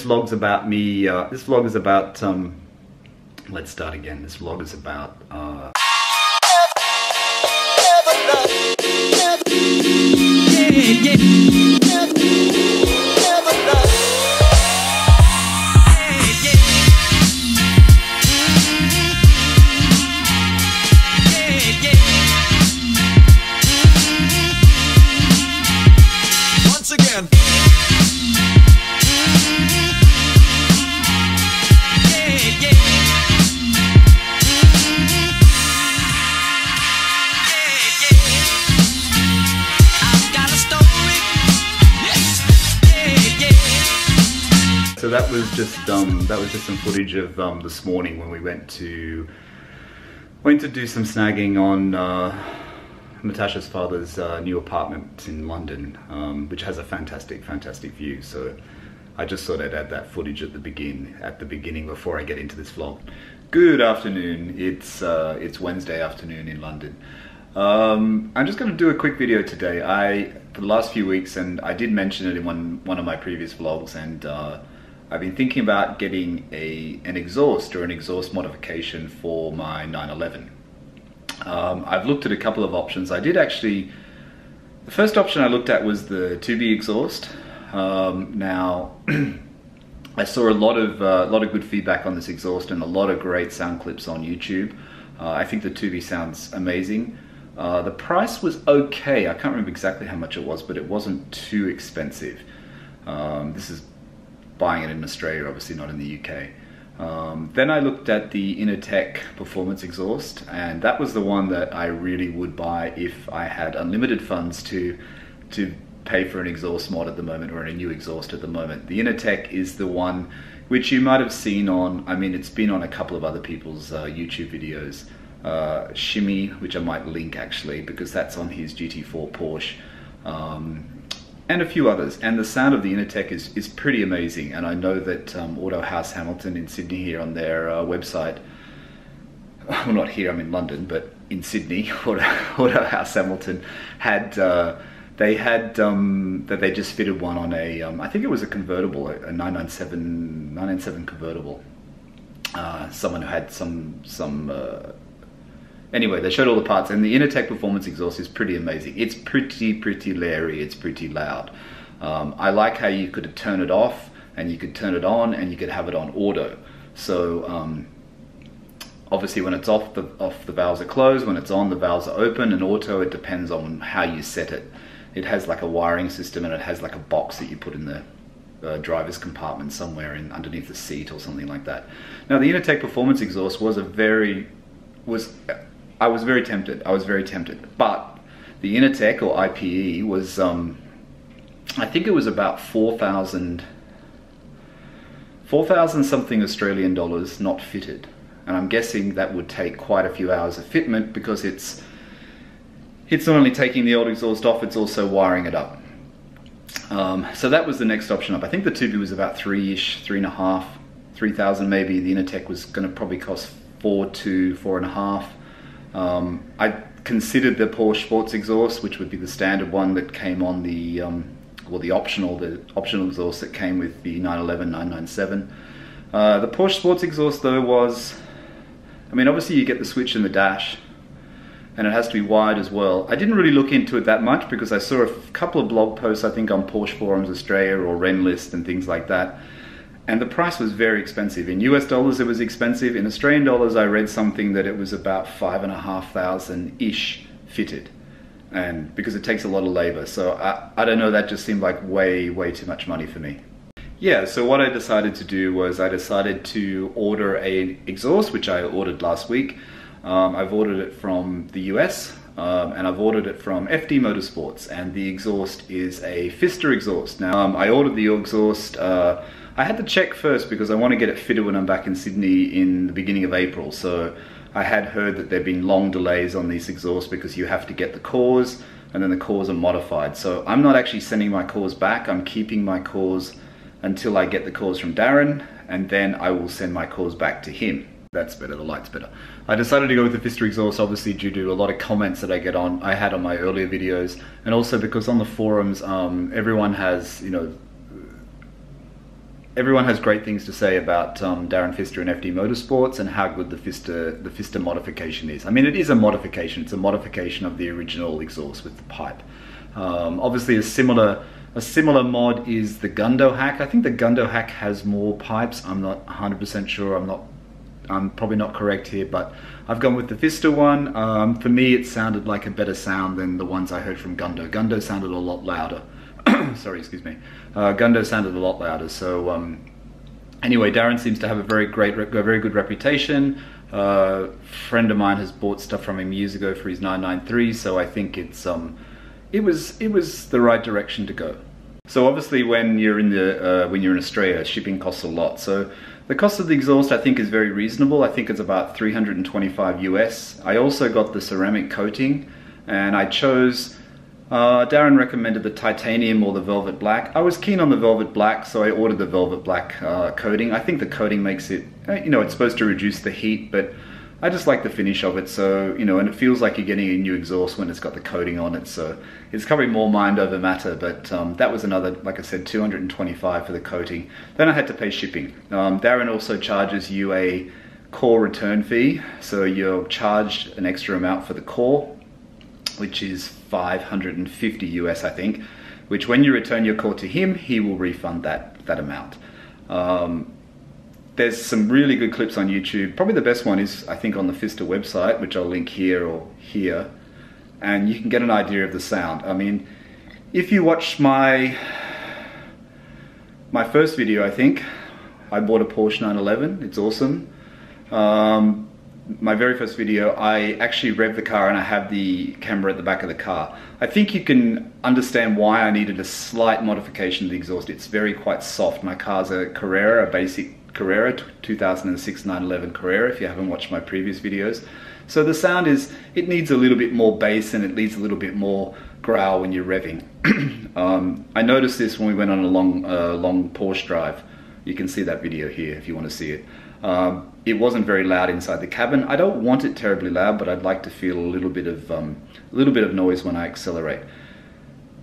vlog's about me. This vlog is about. Let's start again. This vlog is about. Once again. So that was just some footage of this morning when we went to do some snagging on Natasha's father's new apartment in London, which has a fantastic view. So I just thought I'd add that footage at the beginning before I get into this vlog. Good afternoon. It's Wednesday afternoon in London. I'm just going to do a quick video today. For the last few weeks, and I did mention it in one of my previous vlogs, and I've been thinking about getting an exhaust or an exhaust modification for my 911. I've looked at a couple of options. The first option I looked at was the 2B exhaust. Now, I saw a lot of good feedback on this exhaust and a lot of great sound clips on YouTube. I think the 2B sounds amazing. The price was okay. I can't remember exactly how much it was, but it wasn't too expensive. This is buying it in Australia, obviously not in the UK. Then I looked at the Innotech performance exhaust, and that was the one that I really would buy if I had unlimited funds to pay for an exhaust mod at the moment, or a new exhaust at the moment. The Innotech is the one which you might have seen on, I mean, it's been on a couple of other people's YouTube videos. Shimmy, which I might link actually, because that's on his GT4 Porsche. And a few others, and the sound of the Innotech is pretty amazing. And I know that Autohaus Hamilton in Sydney here on their website, well, not here, I'm in London, but in Sydney, Autohaus Hamilton had that they just fitted one on a I think it was a convertible, a 997 convertible. Someone who had anyway, they showed all the parts, and the Innotech performance exhaust is pretty amazing. It's pretty leery, it's pretty loud. I like how you could turn it off, and you could turn it on, and you could have it on auto. So obviously when it's off, the valves are closed. When it's on, the valves are open, and auto, it depends on how you set it. It has like a wiring system, and it has like a box that you put in the driver's compartment somewhere underneath the seat or something like that. Now the Innotech performance exhaust I was very tempted. But the Innotech, or IPE, was I think it was about 4,000 something Australian dollars not fitted, and I'm guessing that would take quite a few hours of fitment, because it's not only taking the old exhaust off, it's also wiring it up. So that was the next option up. I think the 2B was about 3,500 maybe. The Innotech was going to probably cost 4,500. I considered the Porsche Sports exhaust, which would be the standard one that came on the optional exhaust that came with the 911, 997. The Porsche Sports exhaust though was, I mean, obviously you get the switch in the dash, and it has to be wired as well. I didn't really look into it that much, because I saw a couple of blog posts, I think on Porsche Forums Australia or Renlist and things like that. And the price was very expensive. In US dollars it was expensive. In Australian dollars I read something that it was about 5,500-ish fitted. And because it takes a lot of labor. So I don't know, that just seemed like way too much money for me. Yeah, so what I decided to do was I decided to order an exhaust, which I ordered last week. I've ordered it from the US, and I've ordered it from FD Motorsports, and the exhaust is a Fister exhaust. Now, I ordered the exhaust. I had to check first because I want to get it fitted when I'm back in Sydney in the beginning of April. So I had heard that there have been long delays on these exhausts because you have to get the cores, and then the cores are modified. So I'm not actually sending my cores back. I'm keeping my cores until I get the cores from Darren, and then I will send my cores back to him. That's better, the light's better. I decided to go with the Fister exhaust, obviously due to a lot of comments that I had on my earlier videos, and also because on the forums everyone has, you know, everyone has great things to say about Darren Pfister and FD Motorsports and how good the Pfister modification is. I mean, it is a modification. It's a modification of the original exhaust with the pipe. Obviously, a similar mod is the Gundo hack. I think the Gundo hack has more pipes. I'm not 100% sure. I'm probably not correct here, but I've gone with the Pfister one. For me, it sounded like a better sound than the ones I heard from Gundo. Gundo sounded a lot louder. Sorry, excuse me. Gundo sounded a lot louder. So anyway, Darren seems to have a very good reputation. A friend of mine has bought stuff from him years ago for his 993. So I think it was the right direction to go. So obviously, when you're in Australia, shipping costs a lot. So the cost of the exhaust, I think, is very reasonable. I think it's about $325 US. I also got the ceramic coating, and I chose. Darren recommended the titanium or the velvet black. I was keen on the velvet black, so I ordered the velvet black coating. I think the coating makes it, it's supposed to reduce the heat, but I just like the finish of it. So, and it feels like you're getting a new exhaust when it's got the coating on it. So it's probably more mind over matter, but that was another, like I said, $225 for the coating. Then I had to pay shipping. Darren also charges you a core return fee. So you're charged an extra amount for the core, which is $550 US, I think, which when you return your core to him, he will refund that amount. There's some really good clips on YouTube. Probably the best one is, I think, on the Pfister website, which I'll link here or here, and you can get an idea of the sound. I mean, if you watch my first video, I think, I bought a Porsche 911, it's awesome. My very first video, I actually revved the car and I have the camera at the back of the car. I think you can understand why I needed a slight modification of the exhaust. It's quite soft. My car's a Carrera, a basic Carrera, 2006 911 Carrera, if you haven't watched my previous videos. So the sound it needs a little bit more bass and it needs a little bit more growl when you're revving. I noticed this when we went on a long Porsche drive. You can see that video here if you want to see it. It wasn't very loud inside the cabin. I don't want it terribly loud, but I'd like to feel a little bit of noise when I accelerate.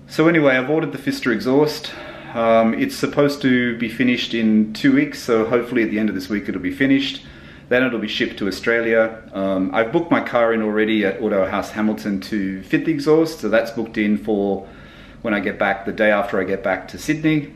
So anyway, I've ordered the Pfister exhaust. It's supposed to be finished in 2 weeks, so hopefully at the end of this week it'll be finished. Then it'll be shipped to Australia. I've booked my car in already at Autohaus Hamilton to fit the exhaust, so that's booked in for when I get back, the day after I get back to Sydney.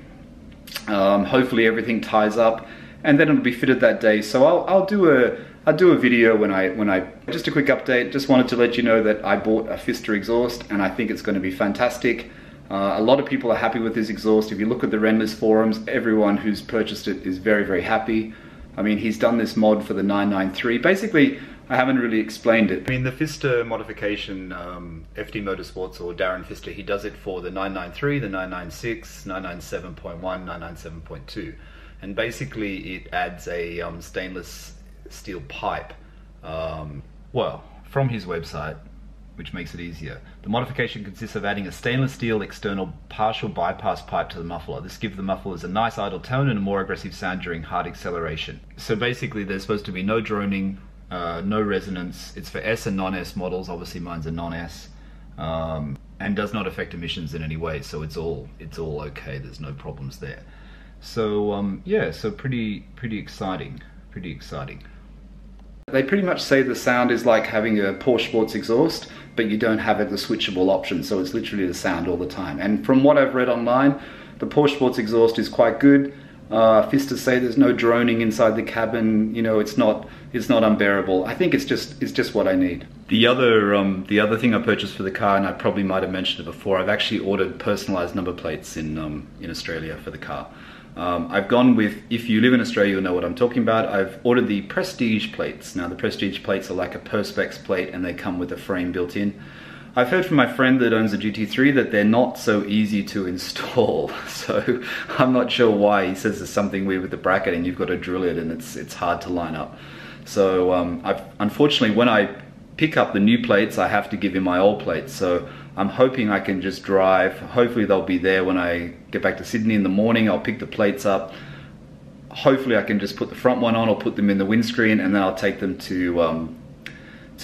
Hopefully everything ties up, and then it'll be fitted that day. So I'll do a video when I just a quick update. Just wanted to let you know that I bought a Pfister exhaust and I think it's going to be fantastic. A lot of people are happy with this exhaust. If you look at the Renless forums, everyone who's purchased it is very, very happy. I mean, he's done this mod for the 993. Basically, I haven't really explained it. I mean, the Pfister modification, FD Motorsports or Darren Pfister, he does it for the 993, the 996, 997.1, 997.2. And basically it adds a stainless steel pipe, well, from his website, which makes it easier. The modification consists of adding a stainless steel external partial bypass pipe to the muffler. This gives the mufflers a nice idle tone and a more aggressive sound during hard acceleration. So basically there's supposed to be no droning, no resonance. It's for S and non-S models. Obviously mine's a non-S, and does not affect emissions in any way. So it's all okay. There's no problems there. So yeah, so pretty exciting. They pretty much say the sound is like having a Porsche Sports exhaust, but you don't have the switchable option, so it's literally the sound all the time. And from what I've read online, the Porsche Sports exhaust is quite good. Pfister say there's no droning inside the cabin. It's not unbearable. I think it's just what I need. The other thing I purchased for the car, and I probably might have mentioned it before, I've actually ordered personalized number plates in Australia for the car. I've gone with, if you live in Australia, you'll know what I'm talking about. I've ordered the Prestige plates. Now the Prestige plates are like a Perspex plate and they come with a frame built in. I've heard from my friend that owns a GT3 that they're not so easy to install. So I'm not sure why. He says there's something weird with the bracket and you've got to drill it and it's hard to line up. So unfortunately, when I pick up the new plates, I have to give him my old plates. So I'm hoping I can just drive. Hopefully they'll be there when I get back to Sydney in the morning. I'll pick the plates up. Hopefully I can just put the front one on or put them in the windscreen, and then I'll take them to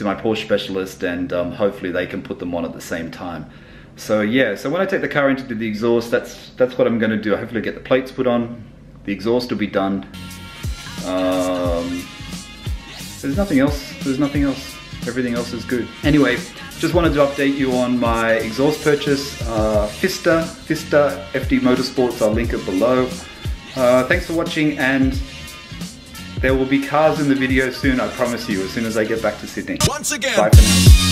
my Porsche specialist, and hopefully they can put them on at the same time. So yeah, so when I take the car in to do the exhaust, that's what I'm going to do. Hopefully get the plates put on, The exhaust will be done. There's nothing else. There's nothing else. Everything else is good. Anyway, just wanted to update you on my exhaust purchase. Fista FD Motorsports. I'll link it below. Thanks for watching, and there will be cars in the video soon, I promise you, as soon as I get back to Sydney. Once again. Bye for now.